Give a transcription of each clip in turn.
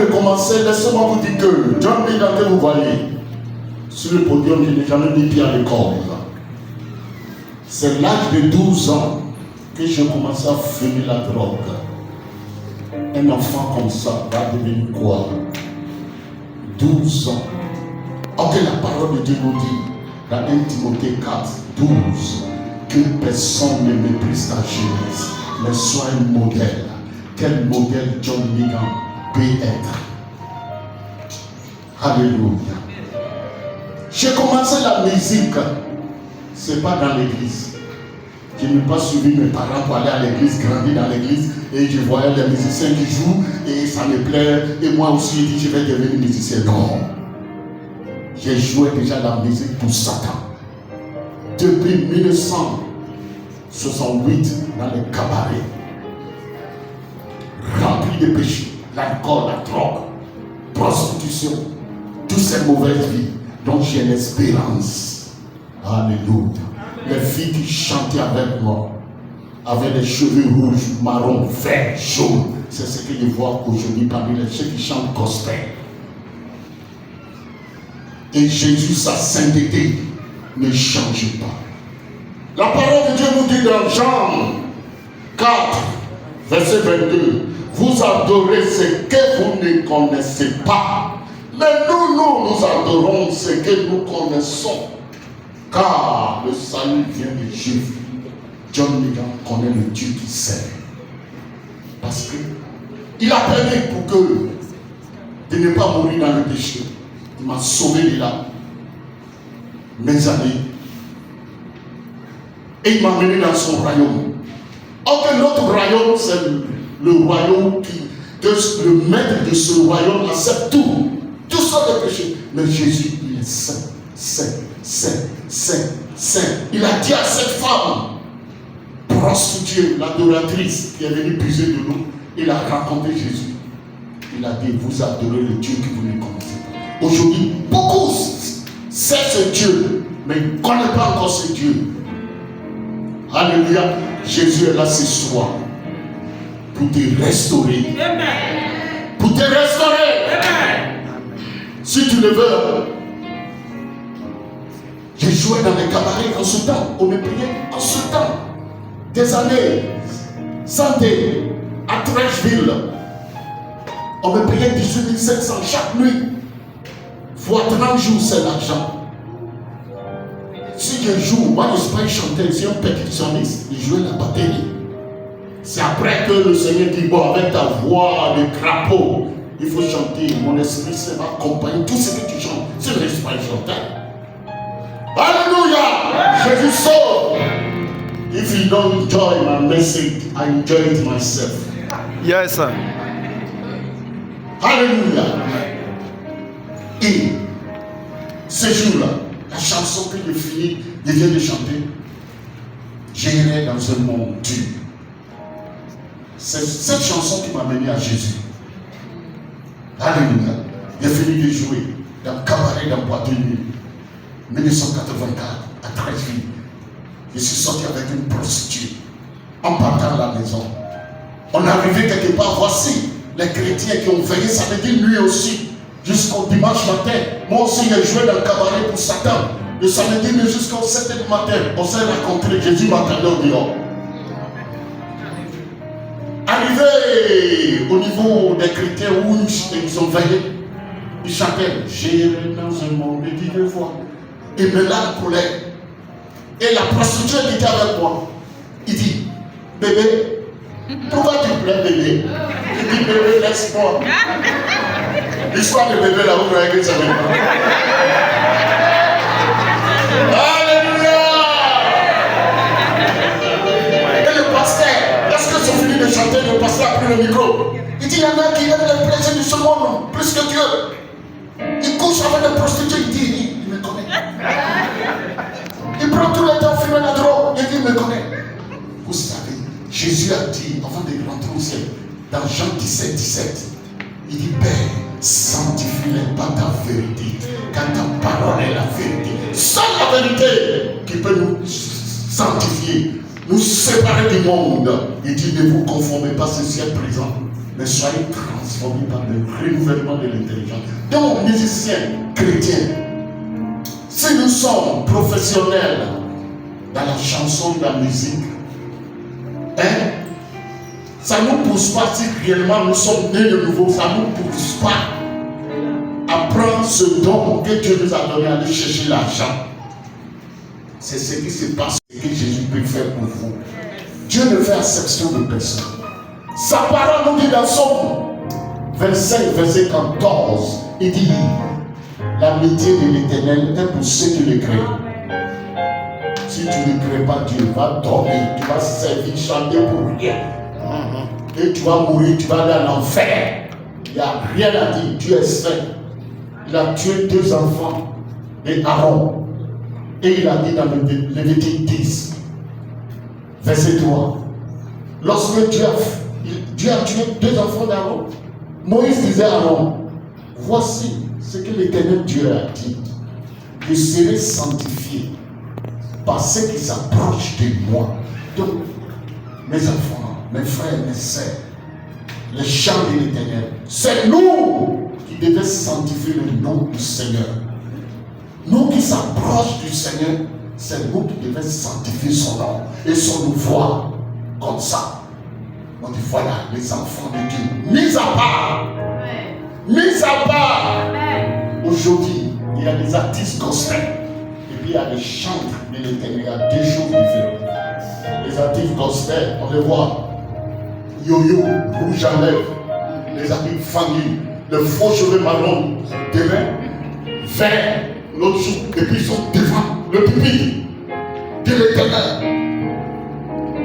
commencer, laissez-moi vous dire que John Newton que vous voyez sur le podium, je n'ai jamais mis pied à l'école. C'est l'âge de 12 ans que j'ai commencé à fumer la drogue. Un enfant comme ça va devenir quoi? 12 ans. Ok, la parole de Dieu nous dit dans 1 Timothée 4, 12 que personne ne méprise ta jeunesse, mais sois un modèle. Quel modèle John Newton peut être? Alléluia. J'ai commencé la musique, c'est pas dans l'église. Je n'ai pas suivi mes parents pour aller à l'église, grandir dans l'église, et je voyais les musiciens qui jouent, et ça me plaît, et moi aussi j'ai dit je vais devenir musicien. Non. J'ai joué déjà la musique pour Satan. Depuis 1968, dans les cabarets, remplis de péchés, l'alcool, la drogue, prostitution, toutes ces mauvaises vies dont j'ai l'espérance. Alléluia. Les filles qui chantaient avec moi, avaient les cheveux rouges, marrons, verts, jaunes. C'est ce que je vois aujourd'hui parmi les ceux qui chantent gospel. Et Jésus, sa sainteté, ne change pas. La parole de Dieu nous dit dans Jean 4, verset 22, vous adorez ce que vous ne connaissez pas. Mais nous adorons ce que nous connaissons. Car le salut vient des Juifs. John Newton connaît le Dieu qui sert. Parce que il a permis pour que de ne pas mourir dans le péché. Il m'a sauvé de là. Mes amis. Et il m'a mené dans son royaume. Or que notre royaume, c'est le royaume qui, le maître de ce royaume accepte tout. Tout ça de péché. Mais Jésus, il est saint, saint, saint, saint, saint. Il a dit à cette femme, prostituée, l'adoratrice, qui est venue puiser de l'eau, il a raconté Jésus. Il a dit, vous adorez le Dieu que vous ne connaissez pas. Aujourd'hui, beaucoup savent ce Dieu, mais ils ne connaissent pas encore ce Dieu. Alléluia. Jésus est là ce soir pour te restaurer. Amen. Pour te restaurer. Amen. Si tu le veux, j'ai joué dans les cabarets en ce temps. On me payait en ce temps. Des années. Santé. À Trècheville. On me payait 18 700 chaque nuit. Fois 30 jours, c'est l'argent. Si je joue, moi je ne suis pas un chanteur, je suis un percussionniste. Je jouais la batterie. C'est après que le Seigneur dit, bon, avec ta voix de crapaud, il faut chanter. Mon esprit va accompagner tout ce que tu chantes. Je ne suis pas un chanteur. Alléluia! Jésus sauve. If you don't enjoy my message, I enjoy it myself. Yes, sir. Alléluia. Et ce jour-là, la chanson que je viens de chanter, j'irai dans un monde dur. C'est cette chanson qui m'a mené à Jésus. Alléluia. J'ai fini de jouer dans le cabaret, dans boîte de nuit. 1984, à Trècheville. Je suis sorti avec une prostituée. En partant à la maison. On est arrivé quelque part, voici les chrétiens qui ont veillé samedi nuit aussi. Jusqu'au dimanche matin. Moi aussi, j'ai joué dans le cabaret pour Satan. Le samedi nuit jusqu'au 7h du matin. On s'est rencontrés. Jésus m'attendait au dehors. Arrivé au niveau des chrétiens où ils ont veillé, ils chantaient. J'irai dans un monde qui me voit. Et me l'a colère. Et la prostituée qui était avec moi, il dit, bébé, pourquoi tu plais bébé? Il dit, bébé, laisse-moi. L'histoire de bébé là, vous voyez que ça va pas. Alléluia! Et le pasteur, lorsque c'est fini de chanter, le pasteur a pris le micro. Il dit, il y en a qui aiment le plaisir de ce monde plus que Dieu. Il couche avec les prostituées, il dit, il me connaît. Il prend tout le temps fumer la drogue, il dit, il me connaît. Vous savez, Jésus a dit, avant de rentrer au ciel, dans Jean 17, 17, il dit, Père, sanctifie-les par ta vérité, car ta parole est la vérité. Seule la vérité qui peut nous sanctifier, nous séparer du monde. Il dit, ne vous conformez pas à ce ciel présent, mais soyez transformés par le renouvellement de l'intelligence. Donc, musiciens chrétiens, si nous sommes professionnels dans la chanson, dans la musique, ça ne nous pousse pas, si réellement nous sommes nés de nouveau, ça ne nous pousse pas à prendre ce don que Dieu nous a donné, à aller chercher l'argent. C'est ce qui se passe, ce que Jésus peut faire pour vous. Dieu ne fait exception de personne. Sa parole nous dit dans Somme 25, verset 14, il dit, l'amitié de l'Éternel est pour ceux qui le craignent. Si tu ne crées pas, Dieu va dormir, tu vas servir, chanter pour rien. Et tu vas mourir, tu vas aller à l'enfer. Il n'y a rien à dire, Dieu est saint. Il a tué 2 enfants et Aaron. Et il a dit dans le Lévitique 10, verset 3, lorsque Dieu a tué 2 enfants d'Aaron, Moïse disait à Aaron, voici ce que l'Éternel Dieu a dit, je serai sanctifié par ceux qui s'approchent de moi. Donc, mes enfants, mes frères, mes sœurs, les chants de l'Éternel, c'est nous qui devons sanctifier le nom du Seigneur. Nous qui s'approchons du Seigneur, c'est nous qui devons sanctifier son nom. Et son nous voit comme ça. On dit voilà les enfants de Dieu, mis à part. Mis à part. Aujourd'hui, il y a des artistes gospel. Et puis il y a les chants de l'Éternel. Il y a 2 choses différentes. Les artistes gospel, on les voit. Yo-yo, rouge à lèvres. Les artistes fangus. Le faux cheveux marron. Demain, vert. L'autre jour, et puis ils sont devant le pupitre de l'Éternel.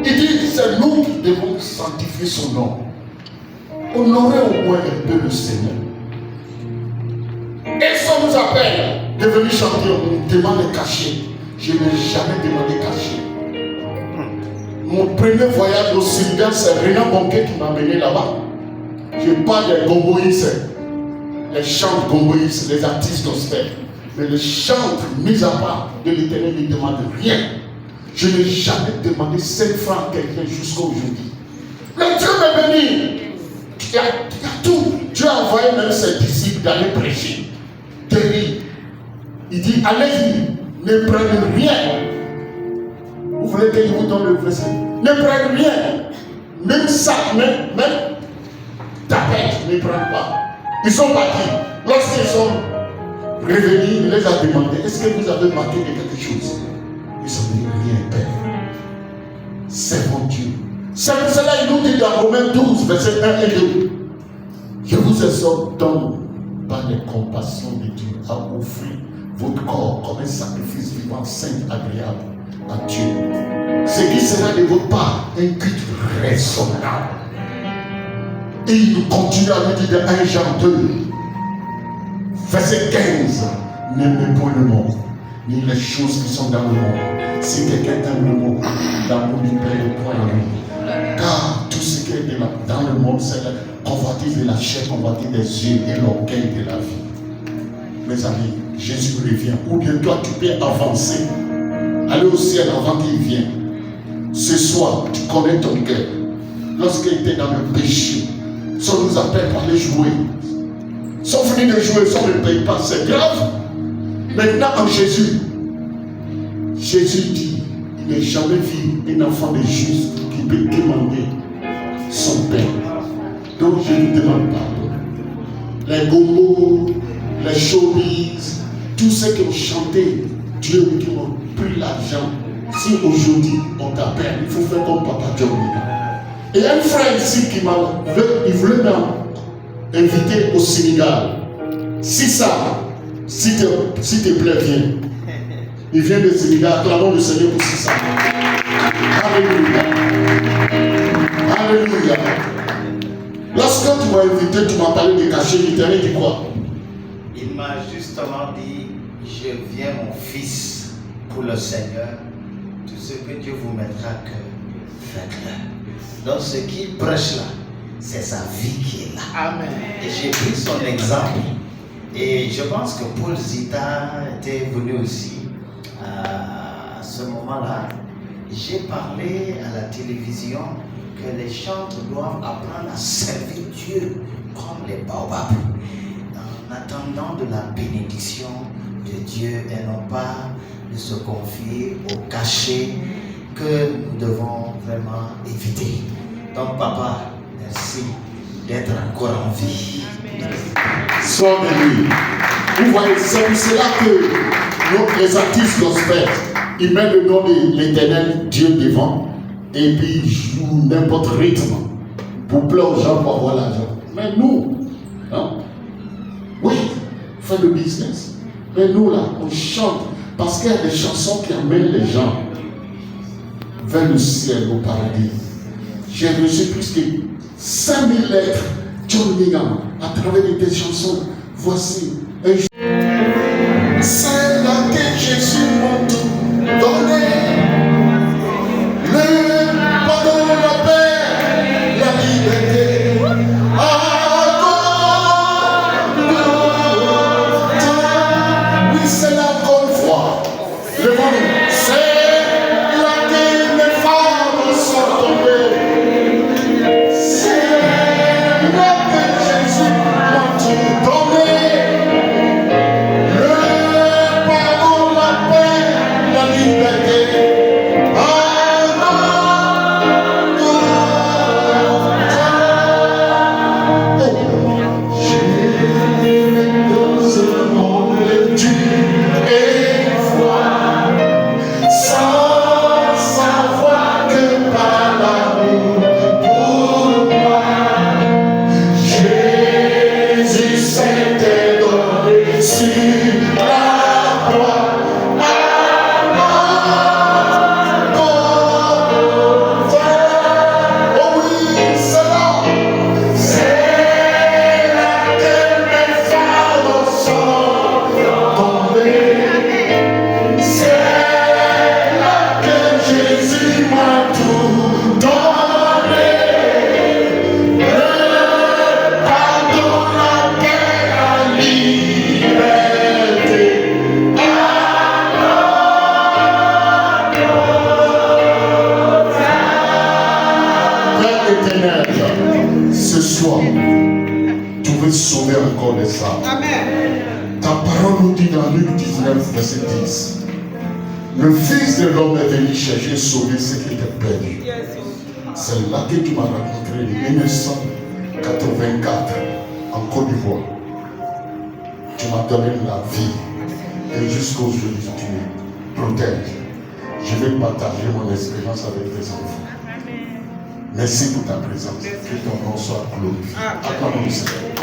Il dit, c'est nous qui devons sanctifier son nom. Honorer au moins un peu le Seigneur. Et si on nous appelle de venir chanter, on nous demande de cacher. Je n'ai jamais demandé cacher. Mon premier voyage au Sénégal, c'est Renan Bonquet qui m'a amené là-bas. Je parle des gomboïs, les chants gomboïs, les artistes gospel. Mais le chant mis à part de l'Éternel ne demande rien. Je n'ai jamais demandé 5 francs à quelqu'un jusqu'à aujourd'hui. Mais Dieu m'a béni. Il y a tout. Dieu a envoyé même ses disciples d'aller prêcher. Il dit, allez-y, ne prenez rien. Vous voulez que je vous donne le verset? Ne prenez rien. Même ça, même tapette, ne prenez pas. Ils sont partis. Lorsqu'ils sont revenus, il les a demandé, est-ce que vous avez manqué de quelque chose? Ils ont dit, rien, Père. C'est mon Dieu. C'est pour cela qu'il nous dit dans Romains 12, verset 1 et 2. Je vous exhorte donc par les compassions de Dieu à offrir votre corps comme un sacrifice vivant, saint, agréable à Dieu. Ce qui sera de votre part un culte raisonnable. Et il nous continue à nous dire dans 1 Jean 2, verset 15, n'aimez point le monde, ni les choses qui sont dans le monde. Si quelqu'un aime le monde, l'amour du Père n'est point en lui. Car tout ce qui est dans le monde, c'est la convoitise de la chair, convoitise des yeux et l'orgueil de la vie. Mes amis, Jésus revient. Ou bien toi, tu peux avancer, aller au ciel avant qu'il vienne. Ce soir, tu connais ton cœur. Lorsqu'il était dans le péché, si on nous appelle pour aller jouer, si on finit de jouer, si on ne paye pas, c'est grave. Maintenant, en Jésus, Jésus dit, il n'est jamais vu un enfant de juste qui peut demander son Père. Donc je lui demande pardon. Les gomos, les showbiz, tous ceux qui ont chanté Dieu, qui ont pris l'argent, si aujourd'hui on t'appelle, il faut faire comme Papa John. Et il y a un frère ici qui il voulait m'inviter au Sénégal. Si ça, s'il te plaît, viens. Il vient du Sénégal, acclamons le Seigneur pour 600. Alléluia. Alléluia. Lorsque tu m'as invité, tu m'as parlé de cachet, il t'a dit quoi? Il m'a justement dit, je viens mon fils pour le Seigneur. Tout ce que Dieu vous mettra à cœur, faites-le. Donc ce qu'il prêche là, c'est sa vie qui est là. Amen. Et j'ai pris son exemple. Et je pense que Paul Zita était venu aussi à ce moment-là. j'ai parlé à la télévision que les chantres doivent apprendre à servir Dieu comme les baobabs, en attendant de la bénédiction de Dieu et non pas de se confier au cachet que nous devons vraiment éviter. Donc papa, merci d'être encore en vie. Sois béni. Vous voyez, c'est pour cela que les artistes gospel, ils mettent le nom de l'Éternel Dieu devant et puis ils jouent n'importe quel rythme pour plaire aux gens pour avoir l'argent. Mais nous, hein, oui, fait le business. Mais nous là, on chante parce qu'il y a des chansons qui amènent les gens vers le ciel, au paradis. J'ai reçu plus que 5000 lettres, John Bingham, à travers des chansons. Voici un c'est là que Jésus m'a tout donné. Le pardon, la paix, la liberté. Oui, c'est là qu'on voit. Le monde, c'est là que les femmes sont tombées. C'est là que Jésus m'a tout donné. Ce soir, tu veux sauver encore les âmes. Ta parole nous dit dans Luc 19, verset 10. Le Fils de l'homme est venu chercher et sauver ce qui était perdu. C'est là que tu m'as rencontré en 1984 en Côte d'Ivoire. Tu m'as donné la vie et jusqu'aujourd'hui tu me protèges. Je vais partager mon expérience avec tes enfants. Merci pour ta présence. Que ton nom soit glorifié. Acclame-nous, Seigneur.